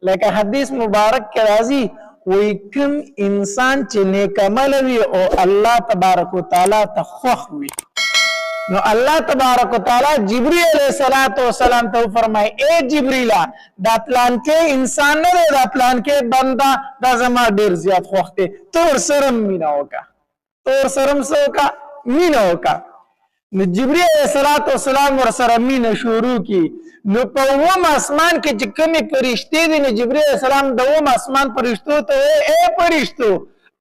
لکه حدیث مبارک کې راځي وی کوم انسان چې نیک عمل وي او الله تبارک وتعالى ته خوښ وي نو الله تبارک وتعالى جبرئیل علیہ السلام ته فرمای اے جبرئیل دا پلان کې انسان نه دی دا پلان کې بندا دا زما ډیر زیات خوښ دی تور سرم مینا وکا تور سرم سوکا مینا وکا نو جبرئیل علیہ السلام ور سره مینا شروع کی نو په ووم اسمان کې چې کومې فرشتې دي نو جبرئیل علیہ السلام د ووم اسمان فرشتو ته اے فرشتو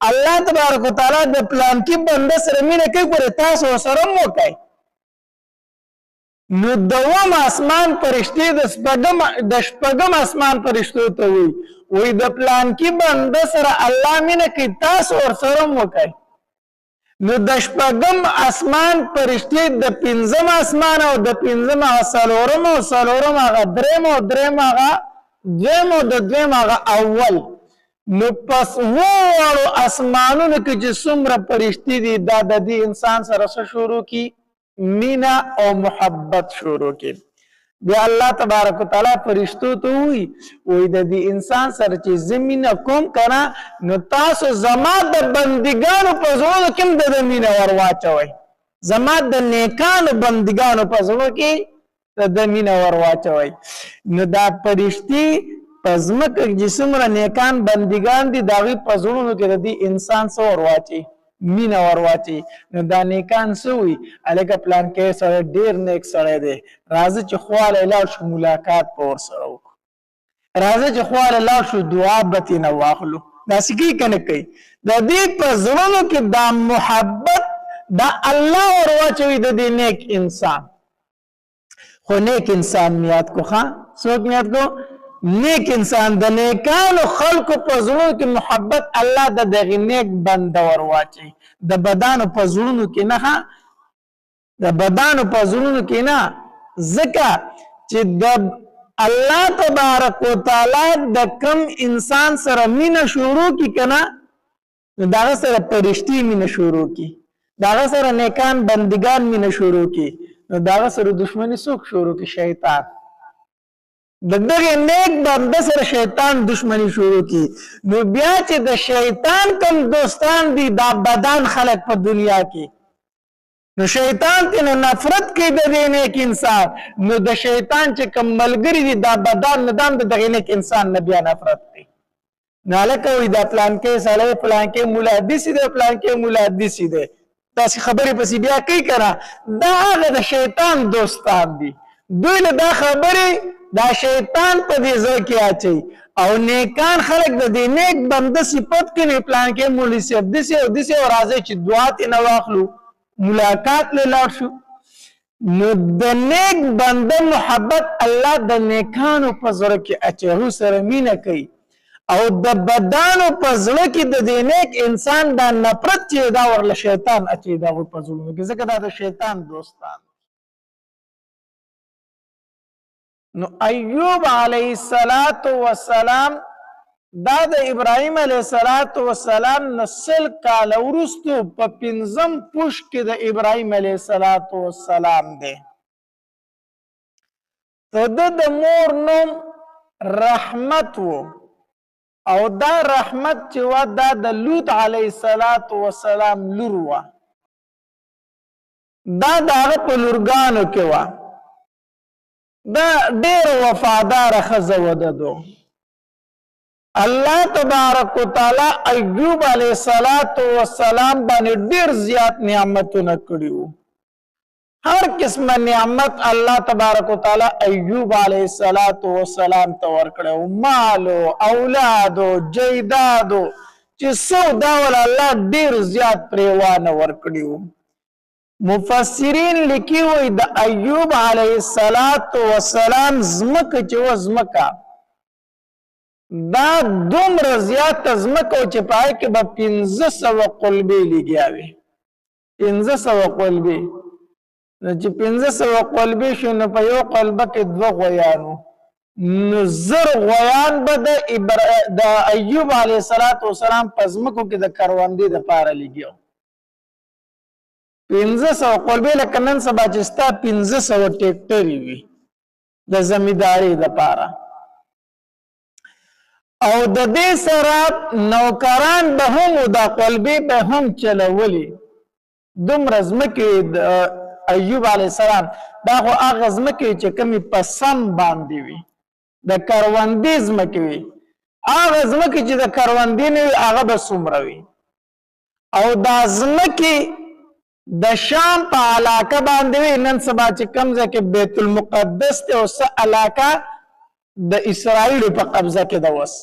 الله تبارک وتعالى د پلان کې بنده سره مینا کوي پر تاسو سره مو کوي نو دوم اسمان فرشتي د شپږم اسمان فرشتو ته وي د پلان کې بنده سره الله مینه کوي تاسو ور سره وکړي نو د شپږم اسمان فرشتي د پنځم اسمان او د پنځم څلورم او څلورم هغه دریم او دریم هغه دویم او د دویم هغه اول نو پس وړو اسمانونو کې چې څومره فرشتي دي دا د دې انسان سره شروع کی مینا او محبت شروع کی بیا الله تبارک وتعالى فرشتو ته وی د دې انسان سره چې زمينه کوم کنه نو تاسو زما د بندګانو په زړه کې د مینا ور واچوي زما د نیکانو بندګانو په زړه کې د مینا ور واچوي نو دا فرشتي پزمک جسمره نیکان بندګان دي داغي په زړونو کې د دې انسان سره ور واچي مینا ورواچی نو دا نیکان سوی الګه پلان کې سره ډیر نیک سره دی راځي چې خواله لاړ شو ملاقات پور سره وکړو راځي چې خواله لاړ شو دعا به نه واخلو دا سکی کنه کوي د دې په زړونو کې دا محبت دا الله ورواچوي د دې نیک انسان خو نیک انسان میات کو ښا څوک میات کو نیک انسان د نیکانو خلقو په زړونو کې محبت الله د دغه نیک بنده ورواچي د بدانو په زړونو کې نه د بدانو په زړونو کې نه ځکه چې د الله تبارک وتعالى د کم انسان سره مینه شروع کی کنه داغه سره فرشتي مینه شروع کی داغه سره نیکان بندگان مینه شروع کی داغه سره دشمنی څوک شروع کی شیطان د دغه نیک بنده سره شیطان دشمنی شروع کی نو بیا چې د شیطان کم دوستان دي دا بدن خلق په دنیا کې نو شیطان ته نفرت کوي د دې نیک انسان نو د شیطان چې کم ملګری دي دا بدن ندام د دغه نیک انسان نه بیا نفرت کوي نالکه وي دا پلان کې سره پلان کې مولا حدیث دی پلان کې مولا حدیث دی تاسو خبرې پسې بیا کوي کنه دا هغه د شیطان دوستان دي دوی له دا خبرې دا شیطان په دې ځای کې اچي او نیکان خلق د دې نیک بنده صفت کې نه پلان کې مولوی صاحب دسه او دسه او راځي چې دعا ته نه واخلو ملاقات له لاړ شو نو د نیک بنده محبت الله د نیکانو په زړه کې اچو سره مینه کوي او د بدانو په زړه کې د دې نیک انسان د نفرت چې دا ورله شیطان اچي دا په زړه کې ځکه دا د شیطان دوستان نو ایوب علیه السلام دا د ابراهیم علیه السلام نسل کال ورستو په پنځم پوش کې د ابراهیم علیه السلام دی د مور نوم رحمت وو او دا رحمت چې و دا د لوط علیه السلام لور وه دا د هغه په لورګانو کې وه دا ډیر وفادار ښځه وه دو الله تبارک وتعالی ایوب علیه السلام باندې ډیر زیات نعمتونه کړي وو هر قسمه نعمت الله تبارک وتعالی ایوب علیه السلام ته ورکړو مال اولاد جیداد چې څو دا ول الله ډیر زیات پریوانه ورکړي وو مفسرین لیکي وي د ایوب علیه السلام زمکه چې و زمکه دا دومره زیات زمکه چې پای کې به 1500 قلبې لګیاوي 1500 قلبې چې 1500 قلبې شو نو په یو قلبه کې 2 غویانو نو زر غویان به د ایوب علیه السلام په زمکو کې د کروندې د پاره لګیو 1500 قلبې لکه نن سبا چې ستا 1500 ټیکټرې وي د زمیندارۍ دپاره او د دې سره نوکران به هم دا قلبي به هم چلولي دومره ځمکې د ایوب علیه السلام دا خو هغه ځمکې چې کومې په سم باندې وي د کروندې ځمکې وي هغه ځمکې چې د کروندې نه وي هغه به څومره وي او دا ځمکې د شام په علاقه باندې وي نن سبا چې کوم ځای کې بیت المقدس دی او څه علاقه د اسرائیلو په قبضه کې ده اوس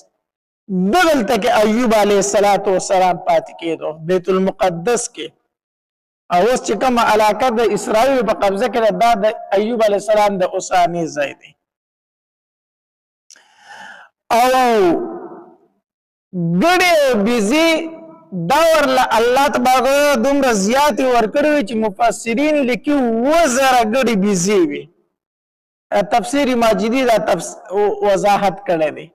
دغلته کې ایوب علیه السلام پاتې کېدو بیت المقدس کې او اوس چې کومه علاقه د اسرائیلو په قبضه کې ده دا د ایوب علیه السلام د اوساني ځای دی او ګړې او بیزي دا ورله الله تبارک دومره زیاتې ورکړې وي چې مفسرین لیکي 2000 ګړې بیزي وي تفسیر ماجدی دا وضاحت کړی دی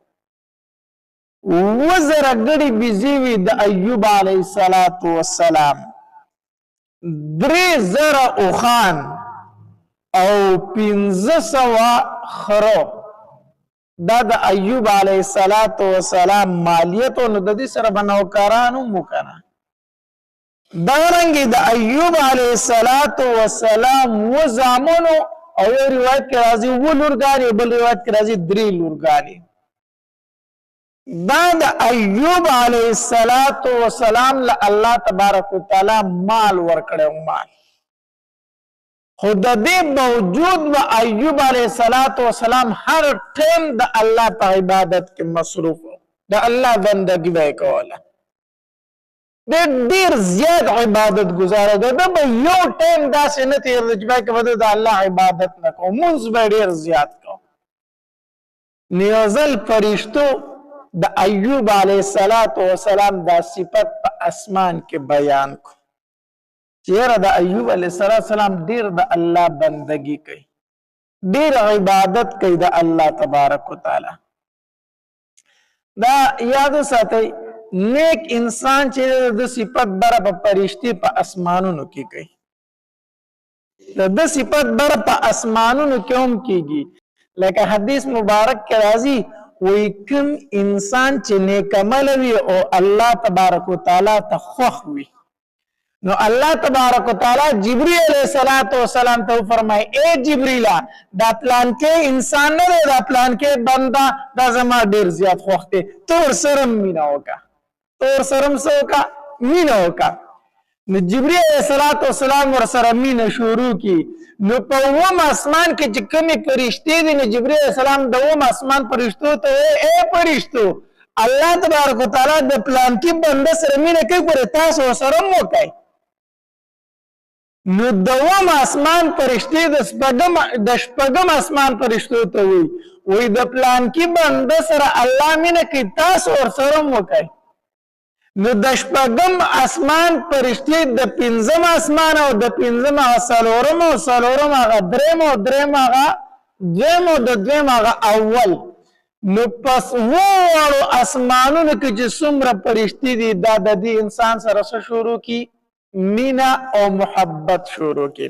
2000 ګړې بیزي وي د ایوب علیه السلام 3000 اوخان او 1500 خرو دا د ایوب علیه السلام مالیت او د دې سره بنوکارانو مکنه دا رنګ د ایوب علیه السلام و زامنو او یو روایت کې راځي و لورګانی بل روایت کې راځي 3 لورګانی دا د ایوب علیه السلام له الله تبارک وتعالى مال ورکړو مال خود دې موجود و ایوب علیه السلام هر ټیم د الله په عبادت کې مصروف د الله بندګي به کوله ډېر زیات عبادت گزاره ده به یو ټیم داسې نه تیر چې به کې د الله عبادت نه کوو منځ به ډېر زیات کوو نیوزل فرشتو د ایوب علیه السلام دا صفت په اسمان کې بیان کو چیرې د ایوب علیه السلام ډیر د الله بندگی کوي ډیر عبادت کوي د الله تبارک وتعالى دا یاد ساتئ نیک انسان چې د صفت بر په فرشتي په اسمانونو کې کوي د صفت بر په اسمانونو کې هم کیږي لکه حدیث مبارک کې راځي وی کوم انسان چې نیک عمل وي او الله تبارک وتعالى ته خوښ وي نو الله تبارک وتعالى جبريل علیہ السلام ته فرمای اے جبريل دا پلان کې انسان نه دا پلان کې بندا دا زما ډیر زیات خوښ دی تور سرم مینا وکا تور سرم سوکا مینا وکا نو جبريل علیہ السلام ور سره مینا شروع کی نو په وم اسمان کې چې کومې فرشتي دي نو جبريل علیہ السلام د وم اسمان فرشتو ته اے فرشتو الله تبارک وتعالى د پلان کې بندا سره مینا کوي ګوره تاسو سره مو کوي نو دوام اسمان فرشتي د شپږم اسمان فرشتو ته وي د پلان کې بنده سره الله مینه کوي تاسو ور سره وکړئ نو د شپږم اسمان فرشتي د پنځم اسمان او د پنځم څلورم او څلورم هغه دریم او دریم هغه دویم او د دویم هغه اول نو پس وړو اسمانونو کې چې څومره فرشتي دي دا د دې انسان سره شروع کی مینا او محبت شروع کی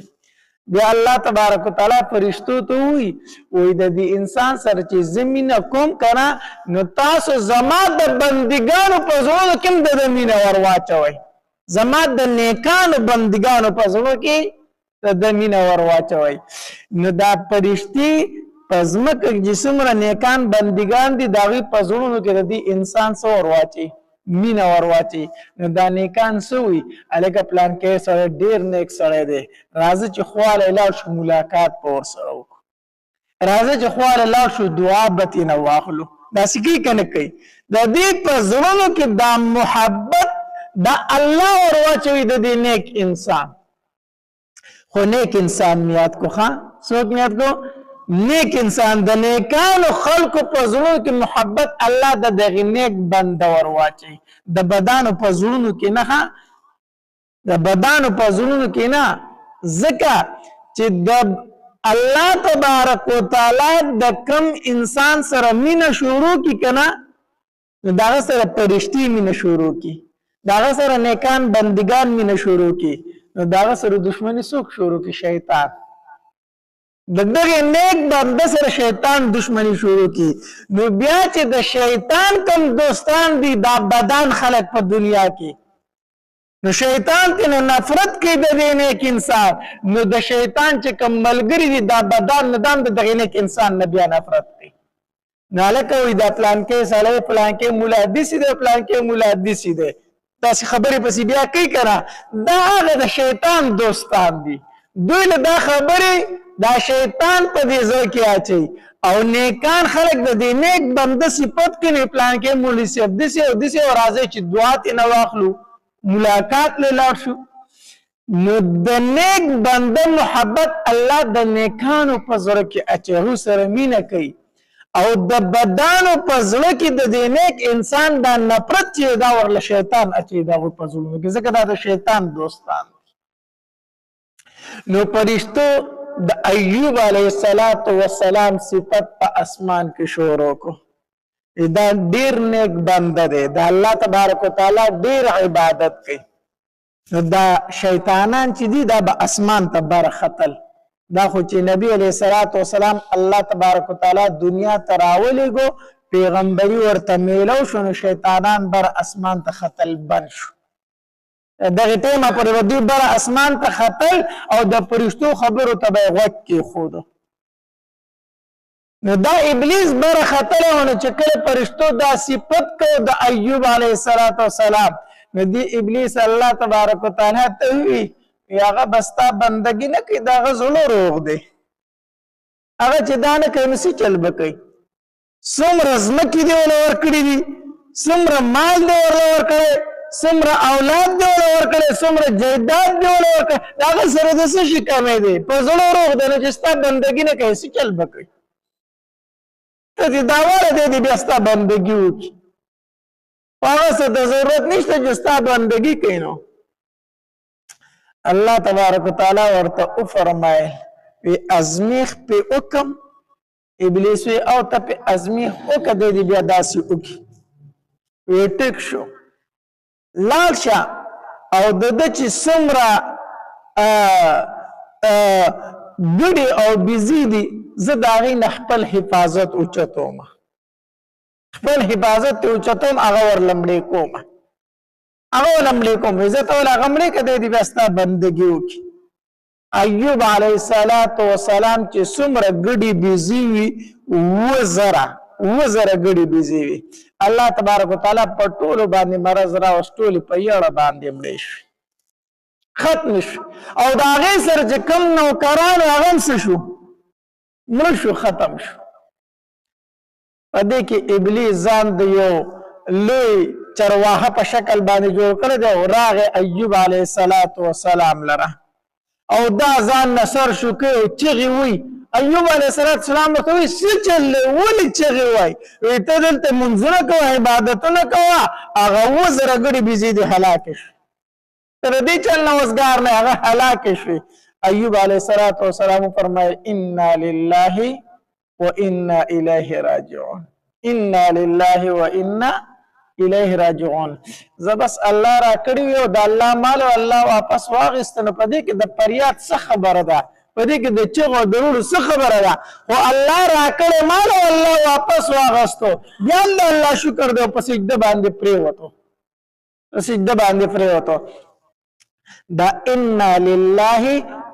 بیا الله تبارک وتعالى فرشتو ته وی د دې انسان سره چې زمينه کوم کنا نو تاسو زما د بندګانو په زړه کې د مینا ور واچوي زما د نیکانو بندګانو په زړه کې د مینا ور واچوي نو دا فرشتي پزمک جسم را نیکان بندګان دي داوی په زړه کې د دې انسان سره ور واچي مینا ورواچی نو دا نیکان سوی الګه پلان کې سره ډیر نیک سره دی راځي چې خواله لاړ شو ملاقات پور سره وکړو راځي چې خواله لاړ شو دعا بتی نه واخلو دا سکی کنه کوي د دې په زړونو کې دا محبت دا الله ورواچوي د دې نیک انسان خو نیک انسان میات کو ښا څوک میات کو نیک انسان د نیکانو خلقو په زړونو کې محبت الله د دغه نیک بنده ورواچي د بدانو په زړونو کې نه د بدانو په زړونو کې نه ځکه چې د الله تبارک وتعالى د کم انسان سره مینه شروع کی کنه دا سره فرشتي مینه شروع کی دا سره نیکان بندگان مینه شروع کی دا سره دشمنی څوک شروع کی شیطان د دغه نیک بنده سره شیطان دشمنی شروع کی نو بیا چې د شیطان کم دوستان دي دا بدن خلق په دنیا کې نو شیطان ته نفرت کوي د دې نیک انسان نو د شیطان چې کم ملګری دي دا بدن ندام د دغه نیک انسان نه بیا نفرت کوي نالکه وي دا پلان کې ساله پلان کې مولا حدیث دی پلان کې مولا حدیث دی تاسو خبرې پسې بیا کوي کنه دا هغه د شیطان دوستان دي دوی له دا خبرې دا شیطان په دې ځای کې اچي او نیکان خلق د دې نیک بنده صفت کې نه پلان کې مولوی صاحب دسه او دسه او راځي چې دعا ته نه واخلو ملاقات له لاړ شو نو د نیک بنده محبت الله د نیکانو په زړه کې اچي سره مینه کوي او د بدانو په زړه کې د دې نیک انسان دا نفرت چې دا ورله شیطان اچي دا په زړه کې ځکه دا د شیطان دوستان نو پرشتو د ایوب علیه السلام صفت په اسمان کې شروع کو دا ډیر نیک بنده دی دا الله تبارک وتعالى ډیر عبادت کوي دا شیطانان چې دي دا به اسمان ته برختل دا خو چې نبی علیه السلام الله تبارک وتعالى دنیا ته راولېږو پیغمبري ورته میلو شو نو شیطانان بر اسمان ته ختل بند شو دغه ټیمه پر دوی بر اسمان ته ختل او د فرشتو خبرو ته به غوږ کېښودو نو دا ابلیس بر ختل نو چې کله فرشتو دا صفت کو د ایوب علیه السلام نو دی ابلیس الله تبارک وتعالی ته وی هغه بستا بندګی نه کوي دا غزلو روغ دی هغه چې دا نه کوي نو څه چل بکوي څومره ځمکې دی ور کړی دي څومره مال دی ور کړی څومره اولاد دی ورکړي څومره جیدات دی ورکړي هغه سره د څه شي کمې دی په زړه روغ دی چې ستا بندګي نه کوي څه چل بکوي ته دې دا واره دی بیا ستا بندګي وکړي هغه څه د ضرورت نشته چې ستا بندګي کوي نو الله تبارک وتعالی ورته وفرمایل وی ازمیخ په حکم ابلیس وی او ته په ازمیخ وکړه دې بیا داسې وکړي وی ټیک شو لاړ شه او د ده چې څومره ګډې او بیزي دي زه د هغې نه خپل حفاظت اوچتوم خپل حفاظت ته اوچتوم هغه ورلمړې کوم هغه ورلمړې کوم زه ته هغه مړې که دی بیا ستا بندګي وکړي ایوب علیه السلام چې څومره ګډې بیزي وي 2000 ګډې بیزي وي الله تبارک وتعالی په ټولو باندې مرض راوستلو په یړه باندې مړ شو ختم شو او د هغې سره چې کوم نوکران هغه هم څه شو مړ شو ختم شو په دې کې ابلیس ځان د یو لوی چرواهه په شکل باندې جوړ کړی دی او راغی ایوب علیه السلام لره او دا ځان نه سر شو کوي چغې وی ایوب علیه السلام ورته وایي څه چل دی ولې چغې وایي وایي ته دلته منځونه کوه عبادتونه کوه هغه 2000 ګډې بیزې دې هلاکې شوې تر دې چل نه وزګار نه هغه هلاکې شوې ایوب علیه السلام وفرمایل انا لله وانا الیه راجعون انا لله وانا الیه راجعون زه بس الله را کړی وي او د الله مال او الله واپس واخیسته نو په دې کې د فریاد څه خبره ده په دې کې د چغو درولو څه خبره ده خو الله را کړی مال او الله واپس واخیستو بیا هم د الله شکر دی په سجده باندې پرېوتو په سجده باندې پرېوتو دا انا لله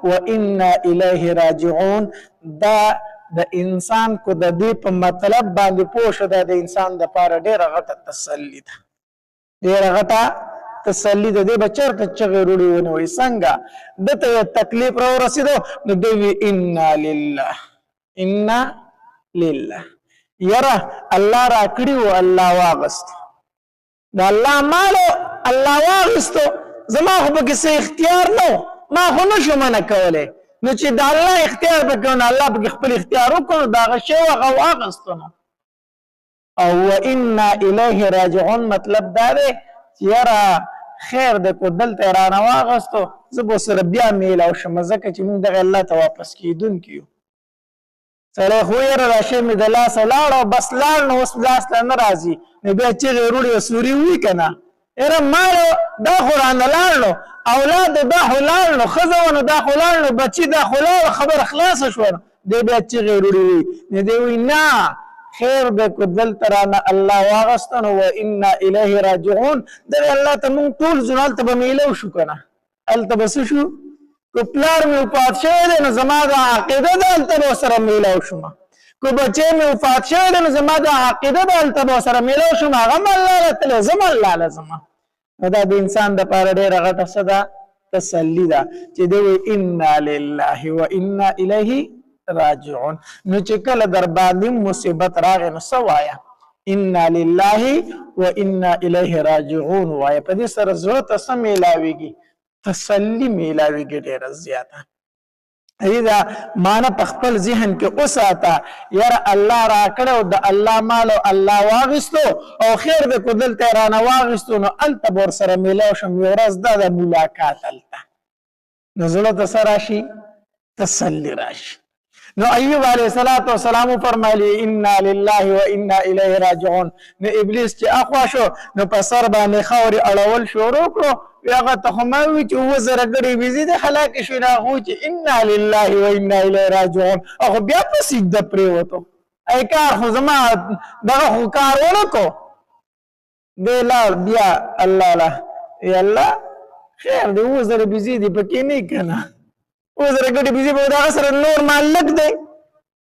وانا الیه راجعون دا د انسان کو د دې په مطلب باندې پوه شو د انسان د پاره ډېره غټه تسلی ده ډېره غټه تسلی ده دې به چېرته چغې روړې ونه وایي څنګه دته یو تکلیف را ورسېدو نو دوی وي انا لله یاره الله را کړي و الله واغست د الله مالو الله واغستو زما خو پکې څه اختیار نه ما خو نه شو منع کولی نو چې د الله اختیار پکې نو الله پکې خپل اختیار وکړو د هغه شی هغه واغستو نو او وانا الیه راجعون مطلب دا دی چې یاره خیر د کو دلته رانه واغستو زه به سره بیا میلاو شم ځکه چې موږ دغه الله ته واپس کیدونکي یو سړی خو یاره دا شی مې د لاسه لاړ او بس لاړ نو اوس لاس ته نه راځي نو بیا چغې وروړي او سوري وي که نه یاره مالو دا خو رانه لاړ نو اولاد دا خو لاړ نو ښځه وه نو دا خو لاړ نو بچي دا خو لاړ خبره خلاصه شوه دی بیا چغې وروړي وي نو دی وایي نه خیر دی که دلته رانه الله واغسته نو وانا الیه راجعون دغې الله ته مونږ ټول ځو نو هلته به میلو شو که نه هلته به څه شو که پلار مې وفات شوی دی نو زما دا عقیده ده هلته به ورسره میلو شوم که بچی مې وفات شوی دی نو زما دا عقیده ده هلته به ورسره میلو شوم هغه هم الله له تللی زه هم الله له ځمه نو دا د انسان دپاره ډېره غټه څه ده تسلی ده چې دی وایي انا لله و انا الیه راجعون نو چې کله در باندې مصیبت راغی نو څه وایه انا لله و انا الیه راجعون وایه په دې سره زړه ته څه میلاویږي تسلی میلاویږي ډېره زیاته دا معنی په خپل ذهن کې وساته یاره الله راکړی او د الله مال او الله واغستو او خیر دی که دلته یې رانه واغستو نو هلته به ورسره میلاو شم یو ورځ دا د ملاقات هلته نو زړه ته څه راشي تسلی راشي نو ایوب علیه السلام فرمایلی انا لله و انا الیه راجعون نو ابلیس چې اخوا شو نو په سر باندې خاورې اړول شروع کړو هغه ته خو ما ووایي چې 7,000 ګړۍ بېزي دی هلاکې شوې نو هغه چې انا لله و انا الیه راجعون هغه بیا په سجده پرېوتو ای کار خو زما دغه خو کار ونه کو دی لاړ بیا الله له ای الله خیر دی 7,000 بېزي دي پکې نه که نه 7,000 ګټې بېزي به د هغه سره نور مال لږ دی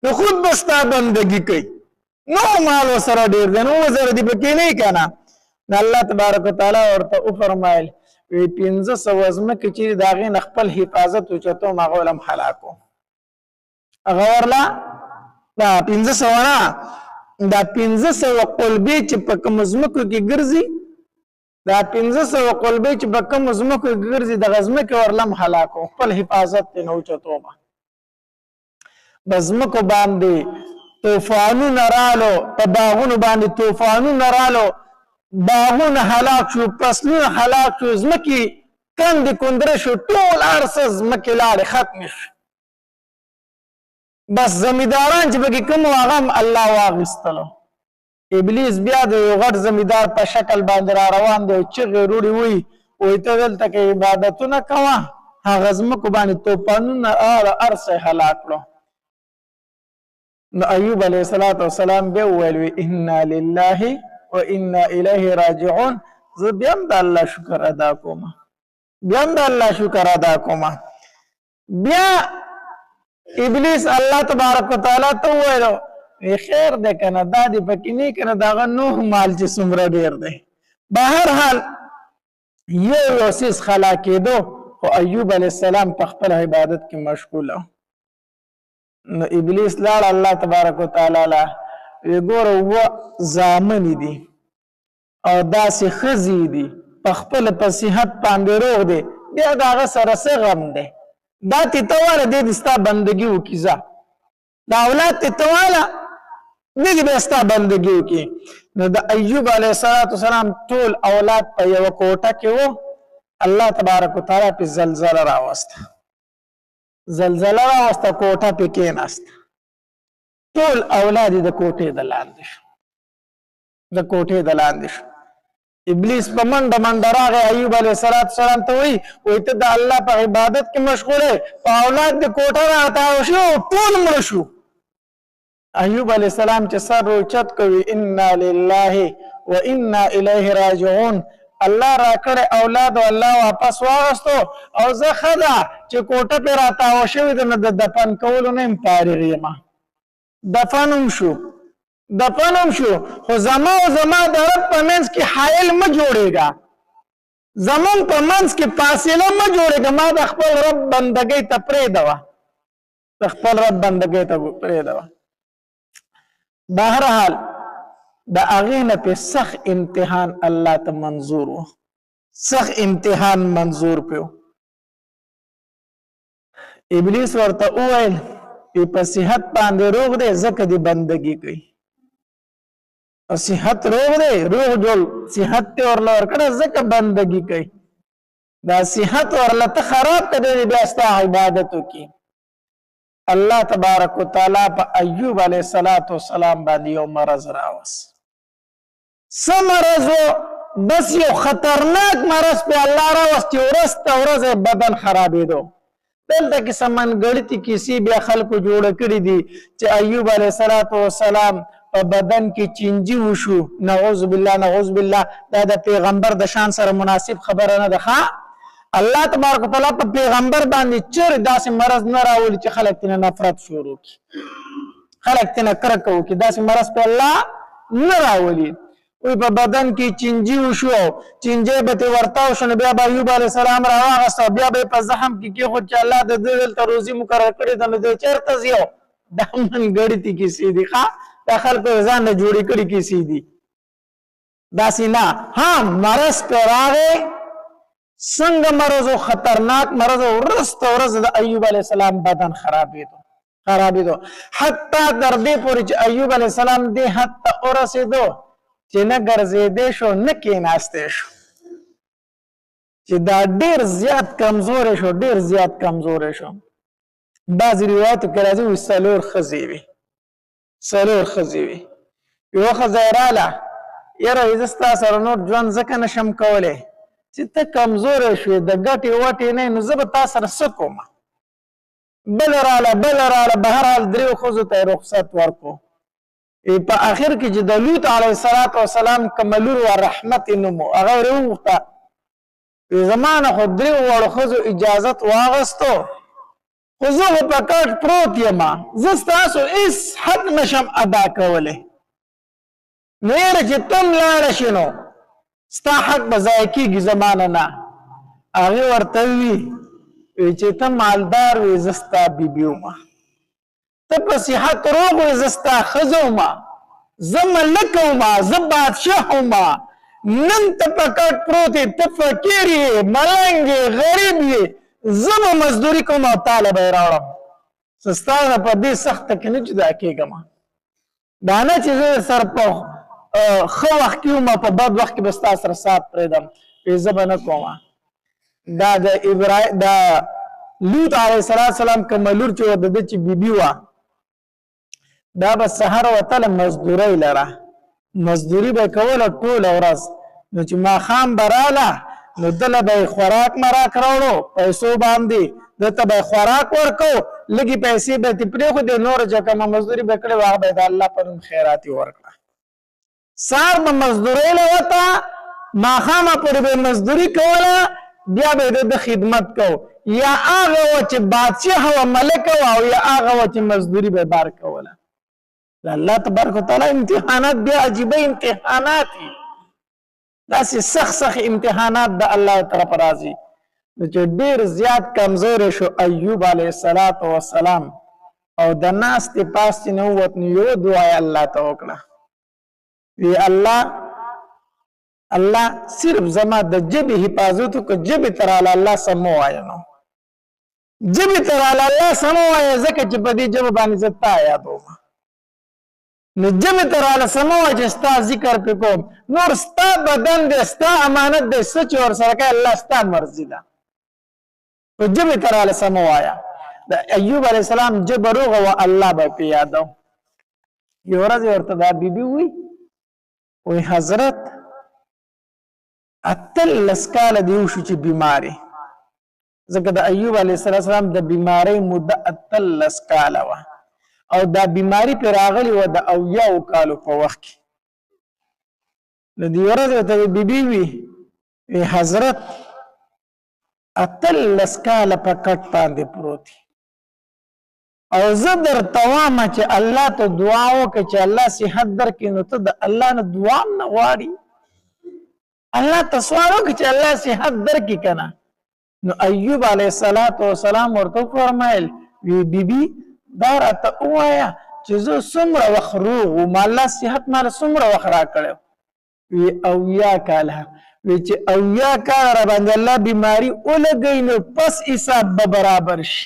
نو خود به ستا بندګي کوي نور مال ورسره ډېر دی نو 7,000 دي پکې نه که نه نو الله تبارک وتعالی ورته وفرمایل 500 ځمکې چې د هغې نه خپل حفاظت اوچتوم هغه ولم هلاکو هغه ورله دا 500 نه دا 500 قلبې چې په کومو ځمکو کې ګرځي دا 500 قلبې چې په کومو ځمکو کې ګرځي دغه ځمکې ورلم هلاکو خپل حفاظت یې نه اوچتومه په ځمکو باندې طوفانونه رالو په باغونو باندې طوفانونه رالو باغونه هلاک شو فصلونه هلاک شو ځمکې کندې کندره شو ټول هر څه ځمکې لاړې ختمې شو بس زمینداران چې پکې کوم وو هغه هم الله واغېستلو ابلیس بیا د یو غټ زمیندار په شکل باندې را روان دی چغې وروړي وایي وایي ته دلته کې عبادتونه کوه هغه ځمکو باندې طوفانونه هر څه یې هلاک کړو نو ایوب علیه السلام بیا وویل وی انا لله و انا الیه راجعون زه بیا هم د الله شکر ادا کوم بیا ابلیس الله تبارک وتعالی ته وویلو خیر دی که نه دا دې پکې نه که نه د هغه نوح مال چې څومره ډېر دی بهرحال یو څیز خلا کېدو خو ایوب علیه السلام په خپل عبادت کې مشغوله نو ابلیس لاړ الله تبارک وتعالی له وی ګوره 7 زامنې دي او داسې ښځې دي په خپله په صحت باندې روغ دی بیا د هغه سره څه غم دی دا ته ته واله دی د ستا بندګي وکړي ځه دا اولاد ته ته واله دی دې بیا ستا بندګي وکړي نو د ایوب علیه السلام ټول اولاد په یوه کوټه کې وو الله تبارک وتعالی پې زلزله راوسته کوټه پې کېناسته ټول اولاد د کوټې د لاندې شو ابلیس په منډه راغی ایوب علیه السلام ته وایي ته د الله په عبادت کې مشغول یې په اولاد د کوټه راتاو شو ټول مړه شو ایوب علیه السلام چې سر اوچت کوي انا لله و انا الیه راجعون الله راکړی اولاد او الله واپس واغستو او زه ښه ده چې کوټه پې راتاو شوې ده نو د دفن کولو نه یم فارغ یم دفن هم شو خو زما او زما د رب په منځ کې حایل مه جوړېږه زمون په منځ کې فاصله مه جوړېږه ما د خپل رب بندګۍ ته پرېږدوه بهرحال د هغې نه پې سخت امتحان الله ته منظور و ابلیس ورته وویل په صحت باندې روغ دی ځکه دې بندګي کوي او صحت روغ دی روغ جوړ صحت ته ورله ورکړه ځکه بندګي کوي دا صحت ورله ته خراب کړی بیا ستا عبادت وکړي الله تبارک وتعالی په ایوب علیه السلام باندې یو مرض راوست څه مرض و بس یو خطرناک مرض په الله راوست چې ورځ ته ورځ بدن خرابېدو دلته کې سمنګړتي کیسې بیا خلکو جوړ کړي دي چې ایوب علیه السلام په بدن کې چینجی وشو. نعوذ بالله نعوذ بالله. دا د پیغمبر د شان سره مناسب خبره نه ده. الله تبارک وتعالی په پیغمبر باندې چر داسې مرض نه راولي چې خلک تنه نفرت شروع کړي، خلک تنه کرکه وکړي. داسې مرض په الله نه راولي. وی په بدن کې چینجی وشو، چینجی به ته ورتاو شنو، بیا به ایوب علیه السلام راواغسته، بیا به په زخم کې کېښود چې الله د دې دلته روزي مقرر کړې ده، نو دی چېرته ځي؟ دا منګړتې کیسې دي. دا خلکو ځان نه جوړې کړي کیسې دي. داسې نه. مرض پرې راغی، څنګه مرض او خطرناک مرض او ورځ ورځ د ایوب علیه السلام بدن خرابېدو حتی تر دې پورې چې ایوب علیه السلام دې حد ته ورسېدو چې نه ګرځېدی شو نه کېناستی شو، چې دا ډېر زیات کمزوری شو، ډېر زیات کمزوری شو. بعضې روایاتو کې راځي وایي څلور ښځې وي، څلور ښځې وي. یوه ښځه یې راله، یاره زه ستا سره نور ژوند ځکه نه شم کولی چې ته کمزوری شوې، د ګټې وټې نه، نو زه به تا سره څه کوم؟ بله راله، بهرحال دریو ښځو ته یې رخصت ورکړو. په آخر کې چې د لوط علیه السلام کومه لور وه رحمت نوم و، هغه یې راوغوښته، زما نه خو دریو وړو ښځو اجازت واغستو، خو زه خو په کټ پروت یم، زه ستاسو هېڅ حق نشم ادا کولی، نو یاره چې ته هم لاړه شې نو ستا حق به ضایع کېږي زما نه. هغې ورته ووي چې ته مالدار وې، زه ستا بیبي ومه، ته په صحت روغ وې، زه ستا ښځه ومه، زه ملک ومه، زه بادشاه ومه، نن ته په کټ پروت یې، ته فقیر یې، ملنګ یې، غریب یې، زه به مزدوري کوم او تاله به یې راوړم، ستا نه په دې سخته کې نه جدا کېږم. دا نه چې زه سره په ښه وخت کې وم، په بد وخت کې به ستا سره سات پرېږدم، زه به نه کوم. دا د لوط علیه السلام کومه لور چې وه د ده چې بیبي وه، دا به سهار وتله مزدورۍ لره، مزدوري به یې کوله ټوله ورځ، نو چې ماښام به راله نو دله به یې خوراک مراک راوړو، پیسو باندې ده ته به یې خوراک ورکو، لږې پیسې به یې پرېښودې، نوره چې کومه مزدوري به یې کړې وه هغه به یې د الله په نوم خیرات یې ورکړه. سهار به مزدورۍ له وته، ماښامه پورې به یې مزدوري کوله، بیا به یې د خدمت کو، یا هغه وه چې بادشاه وه، ملکه وه، او یا هغه وه چې مزدوري به یې بار کوله. د الله تبارک وتعالی امتحانات بیا عجیبه امتحانات دي، داسې سخت امتحانات د الله طرف راځي. نو چې ډېر زیات کمزوری شو ایوب علیه السلام او د ناستې پاستې نه ووت، نو یوه دعا یې الله ته وکړه، وی الله صرف زما د ژبې حفاظت وکړه، ژبې ته راله الله سم مه وایه، نو ژبې ته راله الله سم وایه، ځکه چې په دې ژبه باندې زه تا یادوم، نو ژبې ته راله سم وایه چې ستا ذکر پې کوم، نور ستا بدن دی، ستا امانت دی، څه چې ورسره کوې الله ستا مرضي ده، په ژبې ته راله سم وایه. د ایوب علیه السلام ژبه روغه وه، الله به پې یادو. یوه ورځ یې ورته دا بیبي وی حضرت 18 کاله دې وشو چې بیمارې، ځکه د ایوب علیه السلام د بیمارۍ موده 18 کاله وه، او دا بیماری پې راغلې وه د 80 کالو په وخت کې. نو دې ورځ ورته بیبي وي حضرت 18 کاله په کټ باندې پروت، او زه درته وایم چې الله ته دعا وکړه چې الله صحت درکړي، نو ته د الله نه دعا هم نه غواړي، الله ته سوال وکړه چې الله صحت درکړي که نه. نو ایوب علیه السلام ورته وفرمیل وی بیبي دا راته ووایه چې زه څومره وخت روغ وم، الله صحت ماله څومره وخت راکړی؟ وی 80 کاله. وی چې 80 کاله را باندې الله بیماري ولګوي، نو پس حساب به برابر شي.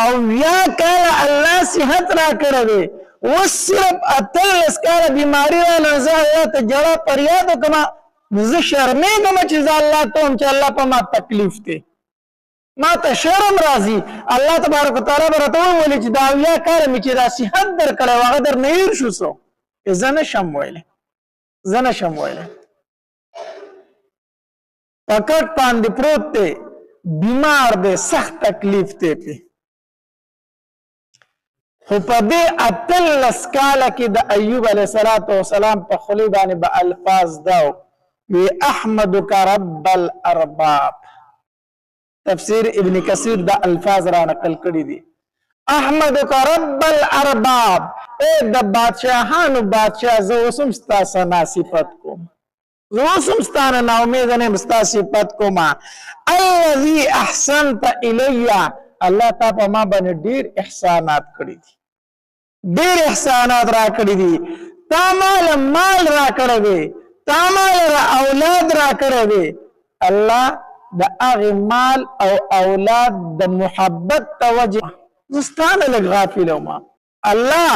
80 کاله الله صحت راکړی دی، اوس صرف 18 کاله بیماري راله، زه الله ته ژړا فریاد وکړم، نو زه شرمېږم چې زه الله ته وم چې الله په ما تکلیف دی، ما ته شرم راځي. الله تبارک وتعالی به راته وویلې چې دا 80 کاله مې چې دا صحت درکړی و هغه درنه هېر شو، څو زه نشم ویلی، زه نشم ویلی. په کټ باندې پروت دی، بیمار دی سخت تکلیف ته پی خو په دې اتلس کاله کې د ایوب علیه السلام په خولې باندې به الفاظ دا وی احمدک رب الارباب تفسیر ابن کثیر دا الفاظ را نقل کړي دي احمدک رب الارباب اے د بادشاهانو بادشاہ زه اوسم ستا ثنا صفت کوم زه اوسم ستانه نا امید نه ستا صفت کوم الذي احسنت الی الله تا په ما باندې ډیر احسانات کړي دي ډیر احسانات را کړي دي تا مال را کړی دی تا مال را اولاد را کړی دی الله د هغې مال او اولاد د محبت توجه زه ستانه لږ غافل وم الله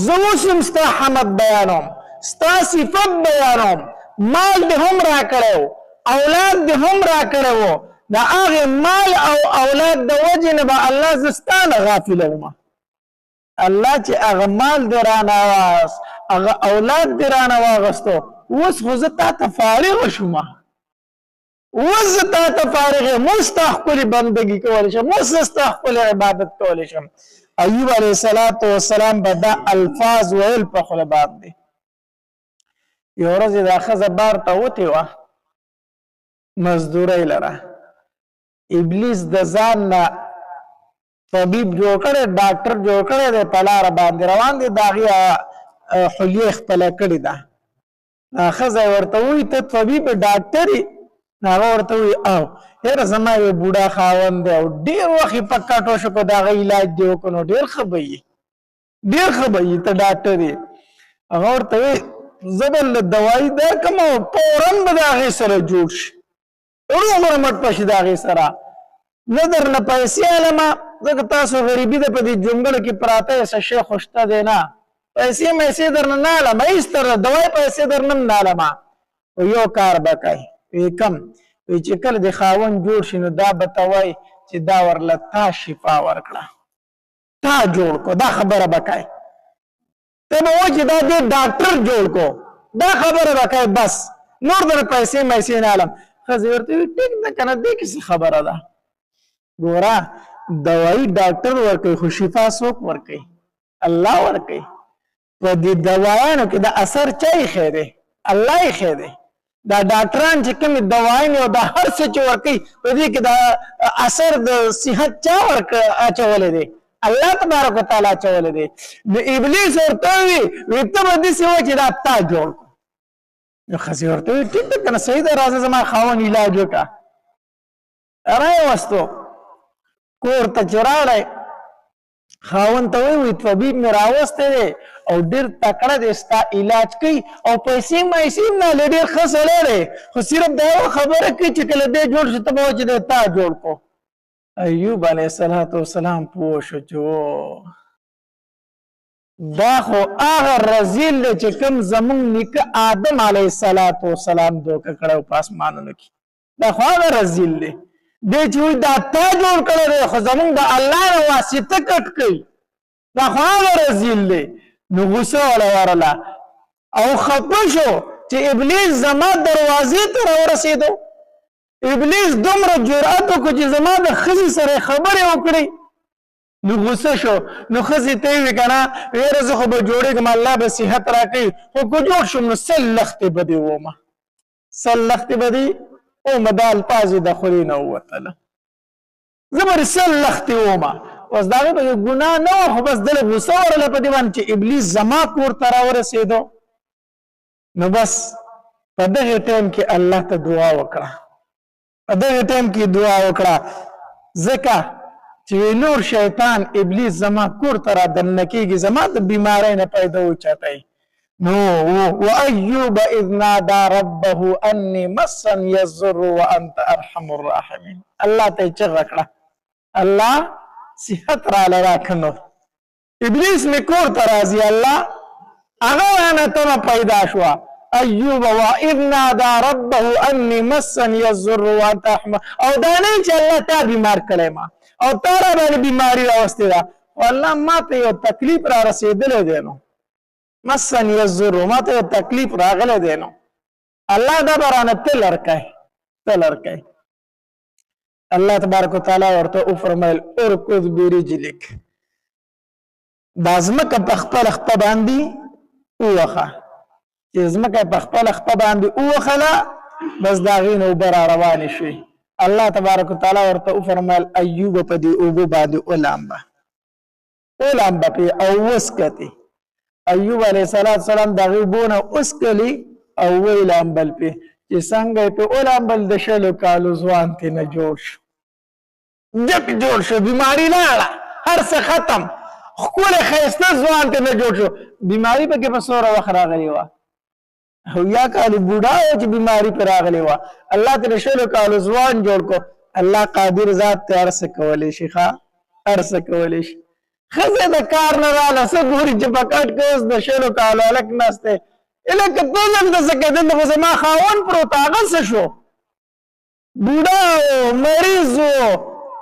زه اوسم ستا حمد بیانوم ستا صفت بیانوم مال دې هم را کړی اولاد دې هم را کړی و د هغې مال او اولاد د وجې نه به الله زه ستانه غافل وم الله چې هغه مال دې رانه واغست هغه اولاد دې رانه واغستو اوس خو زه تا ته فارغ شوم اوس زه تا ته فارغ یم اوس ستا ښکلې بندګي کولی شم اوس زه ستا ښکلې عبادت کولی شم ایوب علیه السلام به دا الفاظ ویل په خوله باندې یو ورځ دا ښځه بار ته وتې وه مزدورۍ لره ابلیس د ځان نه طبیب جوړ کړی ډاکټر جوړ کړی دی په لاره باندې روان دی د هغې حلیې خپله کړې ده ښځه یې ورته وایي ته طبیب ډاکټر یې هغه ورته وایي او یاره زما یو بوډا خاوند دی او ډېر وخت یې په کټو شو په د هغه علاج دې وکړو نو ډېر ښه به یي ډېر ښه به یي ته ډاکټر یې هغه ورته وایي زه به له دوایي درکړم او فوراً به د هغې سره جوړ شي روغ مټ په شي د هغې سره نه درنه پیسې علمه ځکه تاسو غریبي ده په دې جونګړو کې پراته یې څه شی خو شته دی نه پیسې میسې درنه نه علمه هېڅ تر دوایي پیسې درنه هم نه علمه یو کار به کوي وی کم وی چې کله د خاوند جوړ شي نو دا به ته وایي چې دا ورله تا شفا ورکړه تا جوړ کو دا خبره به کوي ته به وایي چې دا دې ډاکټر جوړ کو دا خبره به کوي بس نور در پیسې میسې نه علم ښځې ورته وي ټیک ده که نه دې کې څه خبره ده ګوره دوایي ډاکټر ورکوي خو شفا څوک ورکوي الله ورکوي په دې دوایانو کې د اثر چا ایښی دی الله ایښی دی دا ډاکټران چې کومې دوایانې او دا هر څه چې ورکوي په دې کې د اثر د صحت چا اچولی دی الله تبارک وتعالی اچولی دی نو ابلیس ورته وي ته به داسې وایي چې دا تا جوړ کړو نو ښځې ورته وي ټیک ده که نه صحیح ده راځه زما خاوند علاج وکړه راوستو کور ته چې راغلی خاوند ته وایي طبیب مې راوستی دی او ډېر تکړه دی ستا علاج کوي او پیسې مایسې هم نه لري ډېر ښه سړی دی خو صرف دا یوه خبره کوي چې کله دی جوړ شي ته به وایي چې دی تا جوړ کړو ایوب علیه السلام پوه شو چې دا خو هغه رذیل دی چې کوم زمونږ نیکه آدم علیه السلام دوکه کړی په اسمانونو کې دا خو هغه رذیل دی دی چې وایي دا تا جوړ کړی دی خو زمونږ د الله نه واسطه کټ کوي دا خو هغه رذیل دی نو غصه والا ورله او خفه شو چې ابلیس زما دروازې ته راورسېدو ابلیس دومره جرأت وکړو چې زما د ښځې سره خبرې وکړي نو غصه شو نو ښځې ته یې وي که نه یاره زه خو به جوړېږم الله به صحت راکوي خو که جوړ شوم نو سل لختې به دې ومه سل لختې به دې ومه دا الفاظ یې د خولې نه ووتله زه به سل لختې ومه اوس د هغې پکې ګناه نه وه خو بس دله غوسه ورله په دې باندې چې ابلیس زما کور ته راورسېدو نو بس په دغې ټایم کې الله ته دعا وکړه په دغې ټایم کې دعا وکړه ځکه چې نور شیطان ابلیس زما کور ته را دننه کېږي زما د بیمارۍ نه پیدا وچتئ نو وایوب اذ نادى ربه انی مسنی الضر وانت ارحم الراحمین الله ته یې چغه کړه الله صحت راله راکنو ابلیس مې کور ته راځي الله هغه رانه تمه پیدا شوه ایوب واذ نادى ربه انی مسنی الضر وانت ارحم او دا نه چې الله تا بیمار کړی ما او تا را باندې بیماري راوستې ده خو الله ما ته یو تکلیف را رسېدلی دی نو مسنی الضر ما ته یو تکلیف راغلی دی نو الله دا به رانه ته لرکوي الله تبارک وتعالی ورته او فرمایل ارکض برجلک دا ځمکه په خپل خپه باندې ووخه چې ځمکه په خپل خپه باندې ووخله بس دا غین اوبه را روانې شوې الله تبارک وتعالی ورته او فرمایل ایوب په دې اوبو باندې ولامبه پې او وسکتې ایوب علیه السلام د هغې اوبو نه وسکلي او ولامبل پې چې څنګه یې پې ولامبل د 20 کالو ځوان ترې نه جوړ شو جګ جوړ شو بیماري لاړه هر څه ختم ښکلی ښایسته ځوان ترې نه جوړ شو بیماري پکې په څومره وخت راغلې وه او یا کالو بوډا و چې بیماري پې راغلې وه الله ترې 20 کالو ځوان جوړ کو الله قادر ذات ته هر څه کولی شي هر څه کولی شي ښځه د کار نه راله څه ګوري چې په کټ کې اوس د 20 کالو هلک ناست دی لکه ته دلته څه کوې دلته خو زما خاوند پروت هغه څه شو بوډا و مریض و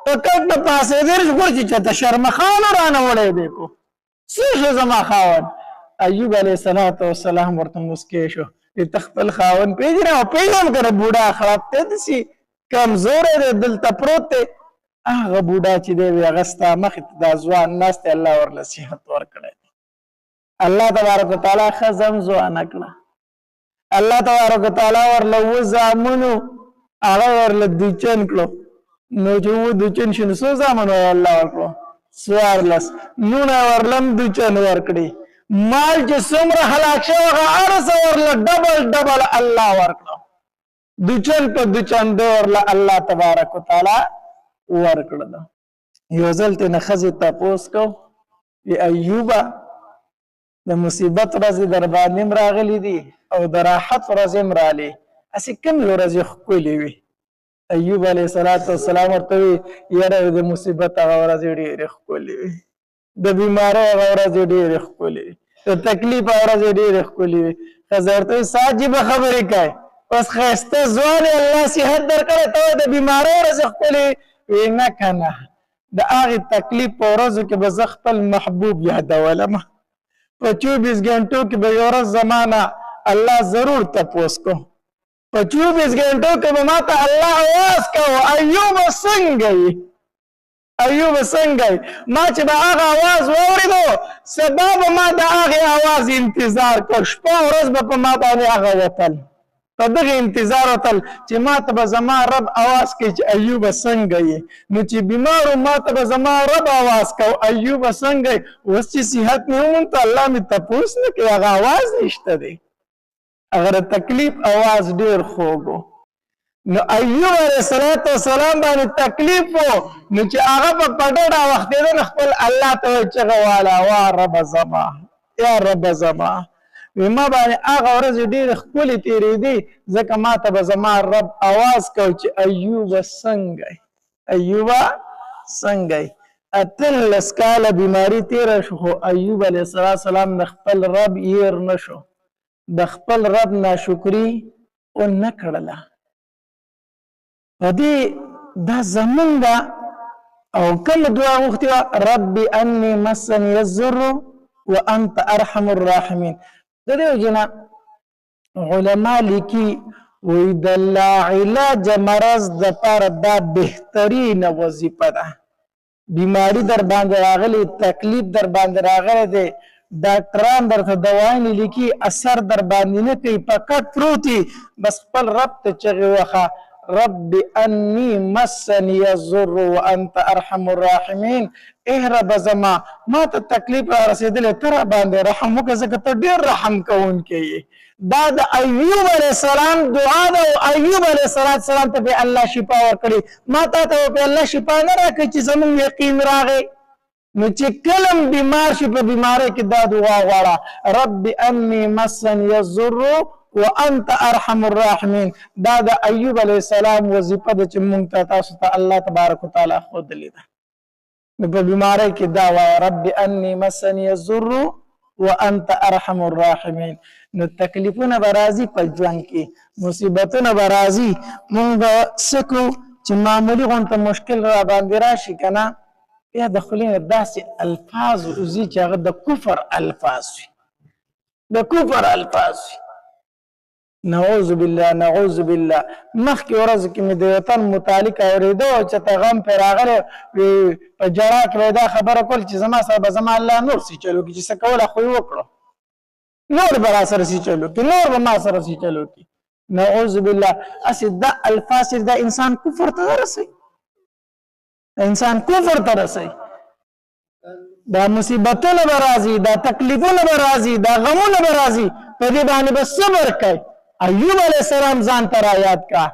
په کټ نه پاڅېدی شو ګور چې چېرته شرمخانو رانه وړی دی کو څه شو زما خاوند ایوب علیه السلام ورته مسکی شو چې ته خپل خاوند پېژنې او پېژنم که نه بوډا خراب دی داسې کمزوری دی دلته پروت دی هغه بوډا چې دی وي هغه ستا مخې ته دا ځوان ناست دی الله ورله صحت ورکړی دی الله تبارک وتعالی ښځه هم ځوانه کړه الله تبارک وتعالی ورله 7 زامنو هغه ورله دوچن کړو نو چې دوچن شي نو څو زامن الله ورکړو 14 نونه ورله هم دوچن ورکړي مال چې څومره هلاک شوی هغه هر څه ورله ډبل الله ورکړو دوچن په دوچن دی ورله الله تبارک وتعالی ورکړه یو ځل ترېنه ښځې تپوس کو ایوبه د مصیبت ورځې در باندې هم راغلي دي او د راحت ورځې هم رالې هسې کومې ورځې ښکلې وي ایوب علیه السلام ورته وي یاره د مصیبت هغه ورځې ډېرې ښکلې وي د بیمارۍ هغه ورځې ډېرې ښکلې وي د تکلیف هغه ورځې ډېرې ښکلې وي ښځه ورته وي سا عجیبه خبرې کوې اوس ښایسته ځوان یې الله صحت درکړی ته د بیمارۍ ورځې ښکلې وي نه که نه د هغې تکلیف په ورځو کې به زه خپل محبوب یادولم په 24 غنټو کې به یو ورځ زما نه الله ضرور تپوس کو په 24 غنټو کې به ما ته الله اواز کوو ایوبه څنګه یې ایوب څنګه ما چې به هغه اواز واورېدو سبا به ما د هغې اواز انتظار کړ شپه ورځ به په ما باندې هغه وتل په دغه انتظار وتل چې ما ته به زما رب اواز کوي چې ایوبه څنګه یې نو چې بیمار و ما ته به زما رب اواز کو ایوبه څنګه یې اوس چې صحت مې ومونته الله مې تپوس نه کوي هغه اواز نشته دی هغه د تکلیف اواز ډېر خوږ و نو ایوب علیه السلام باندې تکلیف و نو چې هغه په ډډه وختېده نو خپل الله ته وایي چغه واله وا رب زما یا رب زما وی ما باندې هغه ورځې ډېرې ښکلې تېرېدې ځکه ما ته به زما رب اواز کو چې ایوبه څنګه ایوبه څنګه 18 کاله بیماري تېره شو خو ایوب علیه السلام د خپل رب هېر نه شو د خپل رب ناشکري ونه کړله په دې دا زمونږ ده او کومه دعا غوښتې وه رب انی مسني الضر وانت ارحم الراحمین د دې وجې نه علما لیکي وایي د لاعلاج مرض دپاره دا بهترینه وظیفه ده بیماري در باندې راغلی تکلیف در باندې راغلی دی ډاکټران درته دواینې لیکي اثر در باندې نه کوي په کټ پروتي بس خپل رب ته چغې وخه رب انی مسني الضر وانت ارحم الراحمین رب زما ما ته تکلیف را رسېدلی ته را باندې رحم وکړه ځکه ته ډېر رحم کوونکی یې دا د ایوب علیه السلام دعا ده او ایوب علیه السلام ته به الله شفا ورکړي ما تا ته به الله شفا نه راکړي چې زموږ یقین راغی نو چې کلم بیمار شي په بیمارۍ کې دا دعا غواړه رب انی مسني الضر وانت ارحم الراحمین دا د ایوب علیه السلام وظیفه ده چې مونږ ته تاسو ته الله تبارک وتعالی ښودلې ده نو په بیمارۍ کې دا وایه رب انی مسني الضر وانت ارحم الراحمین نو تکلیفونه به راځي په ژوند کې مصیبتونه به راځي مونږ به څه کړو چې معمولي غونته مشکل را باندې راشي که نه بیا د خولې نه داسې الفاظ وځي چې هغه د کفر الفاظ وي د کفر الفاظ وي نعوذ بالله نعوذ بالله. مخکې ورځ کې مې د وطن متعلق اورېده چې ته غم پرې راغلی په جړا کې به دا خبره کول چې زما سره به زما الله نور سي چلو کړي چې څه کوله خو یې وکړو نور به را سره سي چلو کړي نور به ما سره سي چلو کړي. نعوذ بالله. اسې دا الفاظ دا انسان کفر ته رسوي انسان کفر ته رسوي. دا مصیبتونه به راځي دا تکلیفونه به راځي دا غمونه به راځي په دې باندې به صبر کوي. ایوب علیه السلام ځان ته را یاد کا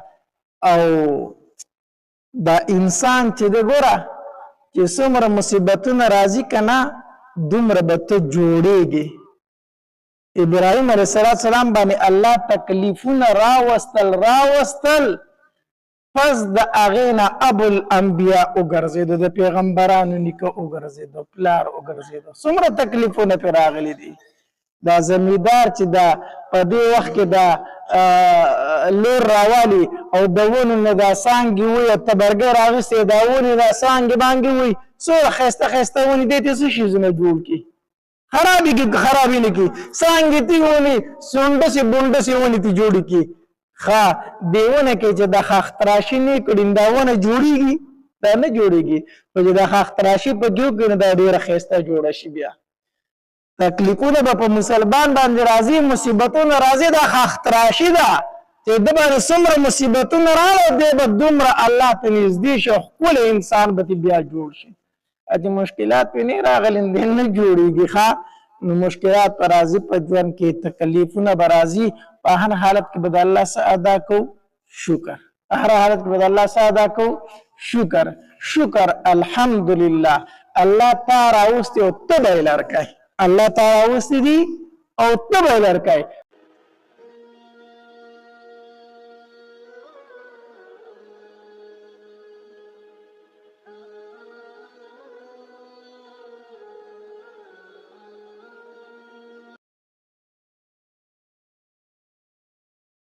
او دا انسان چې د ګوره چې څومره مصیبتونه راځي که نه دومره به ته جوړېږي. ابراهیم علیه السلام باندې الله تکلیفونه راوستل پس د هغې نه ابو الانبیا وګرځېدو د پیغمبرانو نیکه وګرځېدو پلار وګرځېدو. څومره تکلیفونه پرې راغلي دي. دا زمیندار چې دا په دې وخت کې دا لور راوالي او د ونو نه دا څانګې وي او تبرګۍ راغستې دا ونې دا څانګې بانګې وي څومره ښایسته ښایسته ونې دې ته څه شیزونه جوړ کړي خرابې کې خرابې نه کړي څانګې تې ونې سونډسې بونډسې ونې تې جوړې کړي. ښه دې ونه کې چې دا خاختراشي نه کړي دا ونه جوړېږي دا نه جوړېږي خو چې دا خاختراشي په کې وکړي نو دا ډېره ښایسته جوړه شي. بیا تکلیفونه به په مسلمان باندې راځي مصیبتونه راځي دا خاختراشي ده چې د باندې څومره مصیبتونه راغله دی به دومره الله ته نږدې شي ښکلی انسان به بیا جوړ شي. چې مشکلات پې نه راغلي دی نه جوړېږي. ښه نو مشکلات به راځي په ژوند کې تکلیفونه به راځي په هر حالت کې به د الله څه ادا کوو شکر. هر حالت کې به د الله څه ادا کوو شکر الحمدلله. الله تا راوستي او ته به یې لرکوي الله تا راوستي دي او ته به یې لرکوي.